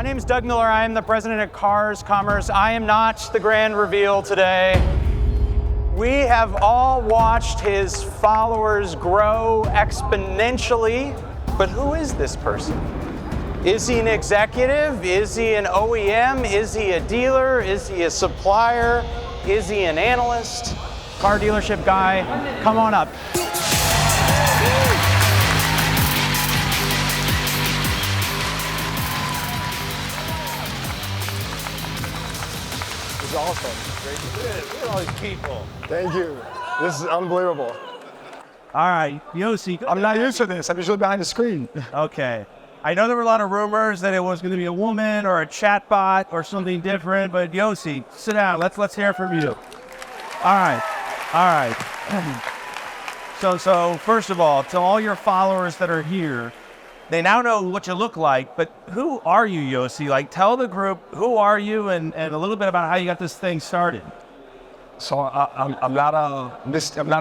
My name is Doug Miller. I am the president of Cars Commerce. I am not the grand reveal today. We have all watched his followers grow exponentially, but who is this person? Is he an executive? Is he an OEM? Is he a dealer? Is he a supplier? Is he an analyst? Car dealership guy, come on up. This is awesome. Great to see you. Look at all these people. Thank you. This is unbelievable. All right, Yossi. I'm not used to this. I'm usually behind the screen. Okay. I know there were a lot of rumors that it was going to be a woman or a chatbot or something different, but Yossi, sit down. Let's hear from you. All right. So first of all, to all your followers that are here, they now know what you look like, but who are you, Yossi? Like, tell the group, who are you and a little bit about how you got this thing started. So I'm not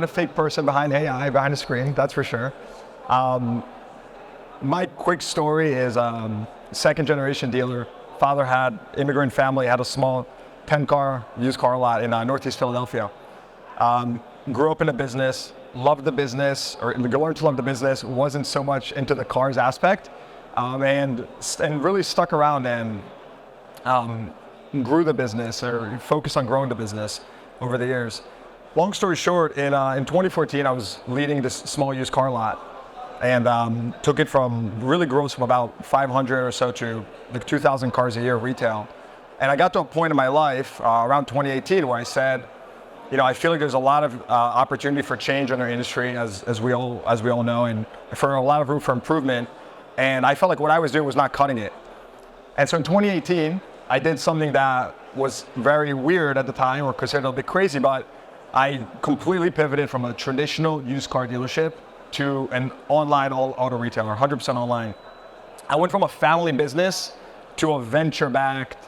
a fake person behind AI, behind the screen, that's for sure. My quick story is second generation dealer. Father had immigrant family, had a small 10-car used car lot in Northeast Philadelphia. Grew up in the business, loved the business, or learned to love the business, wasn't so much into the cars aspect, and really stuck around and grew the business, or focused on growing the business over the years. Long story short, in 2014, I was leading this small used car lot, and took it from about 500 or so to like 2,000 cars a year retail. And I got to a point in my life around 2018 where I said, you know, I feel like there's a lot of opportunity for change in our industry, as we all know, and for a lot of room for improvement. And I felt like what I was doing was not cutting it. And so in 2018, I did something that was very weird at the time, or considered a bit crazy, but I completely pivoted from a traditional used car dealership to an online auto retailer, 100% online. I went from a family business to a venture-backed,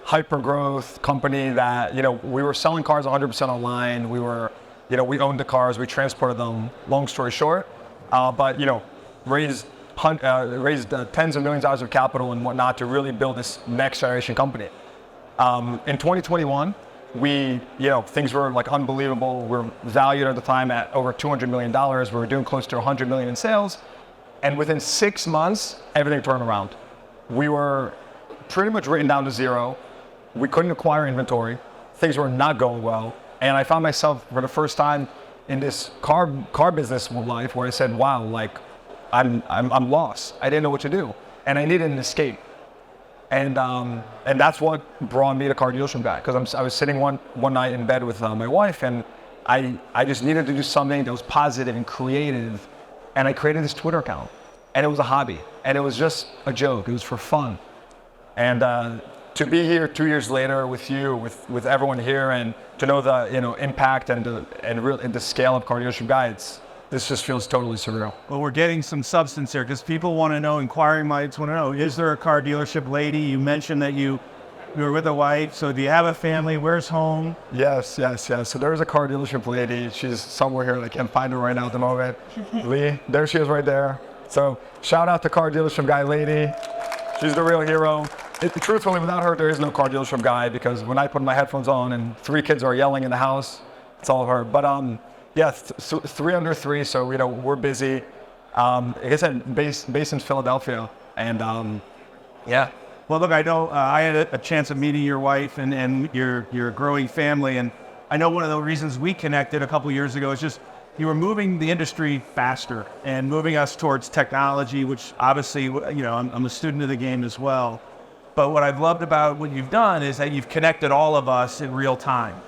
hyper-growth company that, you know, we were selling cars 100% online. We were, you know, we owned the cars, we transported them, long story short, but, you know, raised tens of millions of dollars of capital and whatnot to really build this next generation company. In 2021, things were like unbelievable. We were valued at the time at over $200 million. We were doing close to 100 million in sales. And within 6 months, everything turned around. We were pretty much written down to zero. We couldn't acquire inventory. Things were not going well. And I found myself for the first time in this car business life where I said, wow, like I'm lost. I didn't know what to do. And I needed an escape. And that's what brought me to Car Dealership Guy, because I was sitting one night in bed with my wife, and I just needed to do something that was positive and creative. And I created this Twitter account, and it was a hobby, and it was just a joke. It was for fun. And to be here 2 years later with you, with everyone here, and to know the impact and the scale of Car Dealership Guy, this just feels totally surreal. Well, we're getting some substance here because people want to know, inquiring minds want to know, is there a car dealership lady? You mentioned that you were with a wife, so do you have a family? Where's home? Yes. So there's a car dealership lady. She's somewhere here. I can't find her right now at the moment. Lee, there she is right there. So shout out to Car Dealership Guy lady. She's the real hero. Truthfully, without her, there is no Car Dealership Guy, because when I put my headphones on and 3 kids are yelling in the house, it's all of her. But yeah, 3 under 3, so we're busy. Like I said, based in Philadelphia, and yeah. Well, look, I know I had a chance of meeting your wife and your growing family, and I know one of the reasons we connected a couple years ago is just you were moving the industry faster and moving us towards technology, which obviously, I'm a student of the game as well. But what I've loved about what you've done is that you've connected all of us in real time.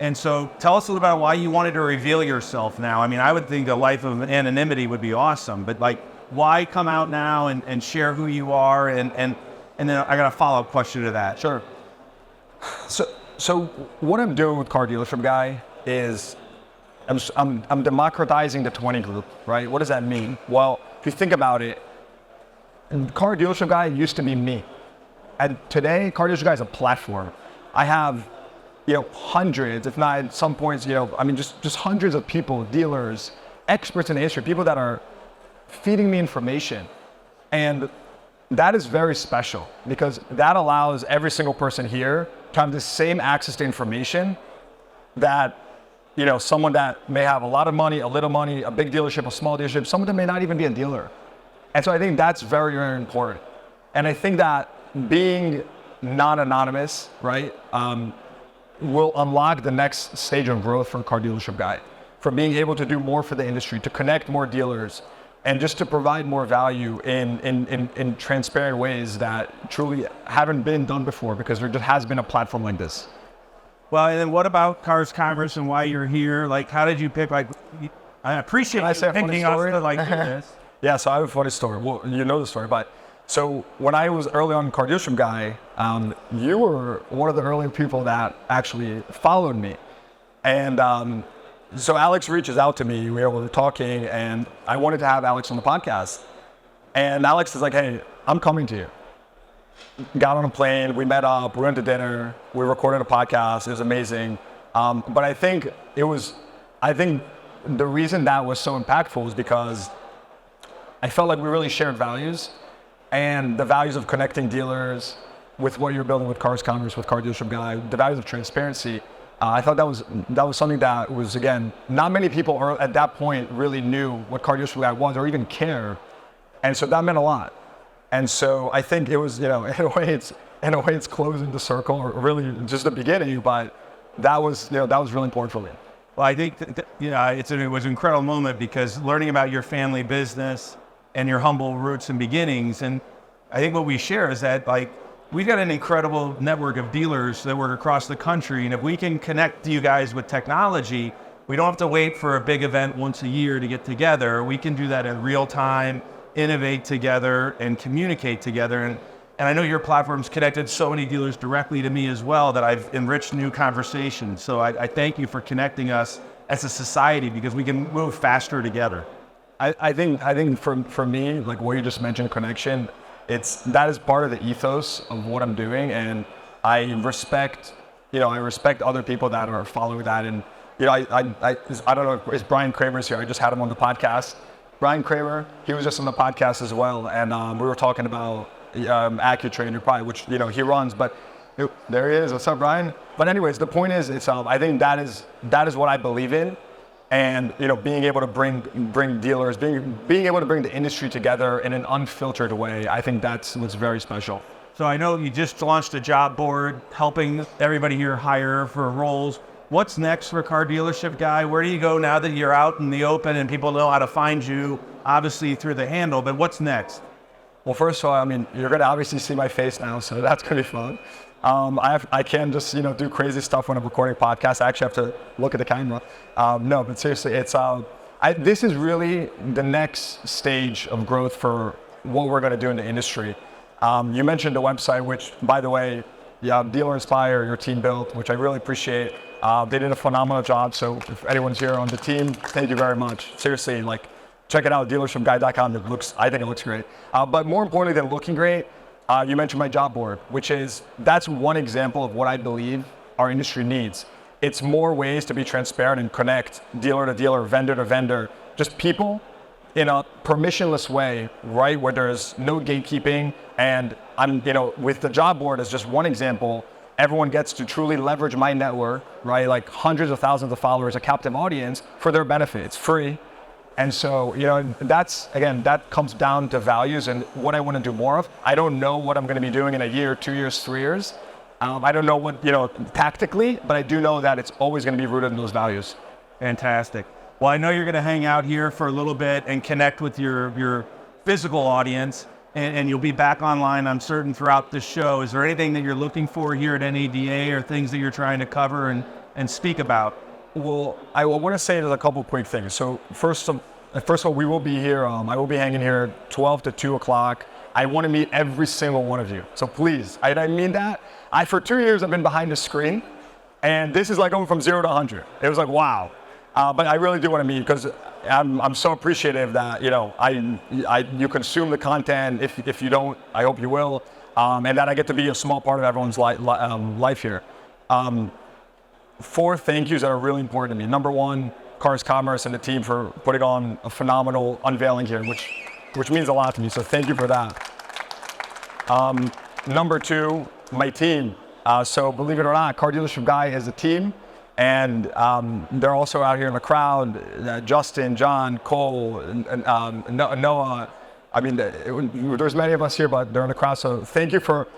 And so tell us a little about why you wanted to reveal yourself now. I mean, I would think a life of anonymity would be awesome, but like, why come out now and share who you are? And then I got a follow-up question to that. Sure. So what I'm doing with Car Dealership Guy is I'm democratizing the 20 group, right? What does that mean? Well, if you think about it, Car Dealership Guy used to be me. And today, Car Dealership Guy is a platform. I have hundreds, if not at some points, just hundreds of people, dealers, experts in the industry, people that are feeding me information. And that is very special because that allows every single person here to have the same access to information that, someone that may have a lot of money, a little money, a big dealership, a small dealership, someone that may not even be a dealer. And so I think that's very, very important. And I think that being non-anonymous, right, will unlock the next stage of growth for a car dealership guy, for being able to do more for the industry, to connect more dealers, and just to provide more value in transparent ways that truly haven't been done before because there just has been a platform like this. Well, and then what about Cars Commerce and why you're here? Like, how did you pick, I appreciate you picking us to do this. Yeah, so I have a funny story. Well, you know the story, but so when I was early on Car Dealership Guy, you were one of the early people that actually followed me. And so Alex reaches out to me, we were talking, and I wanted to have Alex on the podcast. And Alex is like, hey, I'm coming to you. Got on a plane, we met up, we went to dinner, we recorded a podcast, it was amazing. But I think the reason that was so impactful was because I felt like we really shared values, and the values of connecting dealers with what you're building with Cars Commerce, with Car Dealership Guy, the values of transparency. I thought that was something that was, again, not many people at that point really knew what Car Dealership Guy was or even cared. And so that meant a lot. And so I think it was, in a way it's closing the circle, or really just the beginning, but that was really important for me. Well, I think it was an incredible moment because learning about your family business and your humble roots and beginnings, and I think what we share is that we've got an incredible network of dealers that work across the country, and if we can connect you guys with technology, we don't have to wait for a big event once a year to get together. We can do that in real time, innovate together, and communicate together. And I know your platform's connected so many dealers directly to me as well that I've enriched new conversations. So I thank you for connecting us as a society because we can move faster together. I think for me, like what you just mentioned, connection, that is part of the ethos of what I'm doing, and I respect other people that are following that. And I don't know if Brian Kramer's here. I just had him on the podcast. Brian Kramer, he was just on the podcast as well, and we were talking about AccuTrainer, probably, which he runs. But there he is. What's up, Brian? But anyways, the point is, I think that is what I believe in. And being able to bring dealers, being able to bring the industry together in an unfiltered way, I think that's what's very special. So I know you just launched a job board, helping everybody here hire for roles. What's next for Car Dealership Guy? Where do you go now that you're out in the open and people know how to find you, obviously through the handle, but what's next? Well, first of all, you're going to obviously see my face now, so that's going to be fun. I can just do crazy stuff when I'm recording podcasts. I actually have to look at the camera. No, but seriously, this is really the next stage of growth for what we're going to do in the industry. You mentioned the website, which, by the way, Dealer Inspire, your team built, which I really appreciate. They did a phenomenal job. So if anyone's here on the team, thank you very much. Seriously, check it out, dealershipguy.com. I think it looks great. But more importantly than looking great, you mentioned my job board, that's one example of what I believe our industry needs. It's more ways to be transparent and connect dealer to dealer, vendor to vendor, just people in a permissionless way, right, where there's no gatekeeping. And with the job board as just one example, everyone gets to truly leverage my network, right, like hundreds of thousands of followers, a captive audience for their benefit. It's free. And so, that comes down to values and what I want to do more of. I don't know what I'm going to be doing in a year, 2 years, 3 years. I don't know what, tactically, but I do know that it's always going to be rooted in those values. Fantastic. Well, I know you're going to hang out here for a little bit and connect with your physical audience, and you'll be back online, I'm certain, throughout the show. Is there anything that you're looking for here at NADA or things that you're trying to cover and speak about? Well, I want to say there's a couple quick things. So first of all, we will be here. I will be hanging here 12 to 2 o'clock. I want to meet every single one of you. So please, I mean that. For 2 years, I've been behind the screen, and this is like going from 0 to 100. It was like, wow. But I really do want to meet because I'm so appreciative that, you consume the content. If you don't, I hope you will. And that I get to be a small part of everyone's life here. 4 thank yous that are really important to me. Number 1, Cars Commerce and the team for putting on a phenomenal unveiling here, which means a lot to me. So thank you for that. Number two, my team. So believe it or not, Car Dealership Guy is a team, and they're also out here in the crowd. Justin, John, Cole, and Noah. I mean, there's many of us here, but they're in the crowd. So thank you for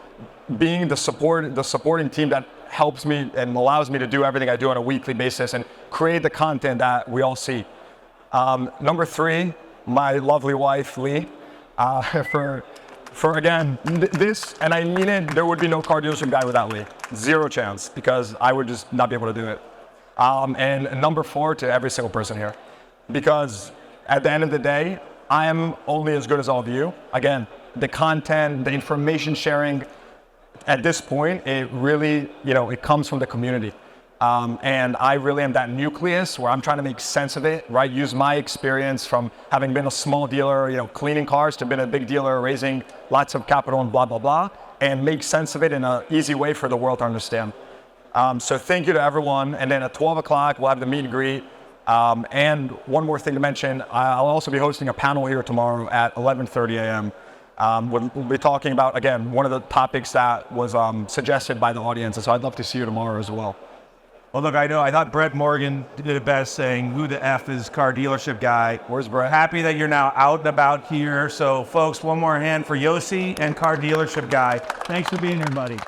being the supporting team that helps me and allows me to do everything I do on a weekly basis and create the content that we all see. Number three, my lovely wife, Lee, for again, this, and I mean it, there would be no Car Dealership Guy without Lee. Zero chance, because I would just not be able to do it. And number four, to every single person here, because at the end of the day, I am only as good as all of you. Again, the content, the information sharing, at this point, it really, it comes from the community. And I really am that nucleus where I'm trying to make sense of it, right? Use my experience from having been a small dealer, cleaning cars, to being a big dealer, raising lots of capital and blah, blah, blah, and make sense of it in an easy way for the world to understand. So thank you to everyone. And then at 12 o'clock, we'll have the meet and greet. And one more thing to mention, I'll also be hosting a panel here tomorrow at 11:30 a.m. We'll be talking about, again, one of the topics that was suggested by the audience. And so I'd love to see you tomorrow as well. Well, look, I thought Brett Morgan did it best saying, who the F is Car Dealership Guy? Where's Brett? Happy that you're now out and about here. So folks, one more hand for Yossi and Car Dealership Guy. Thanks for being here, buddy.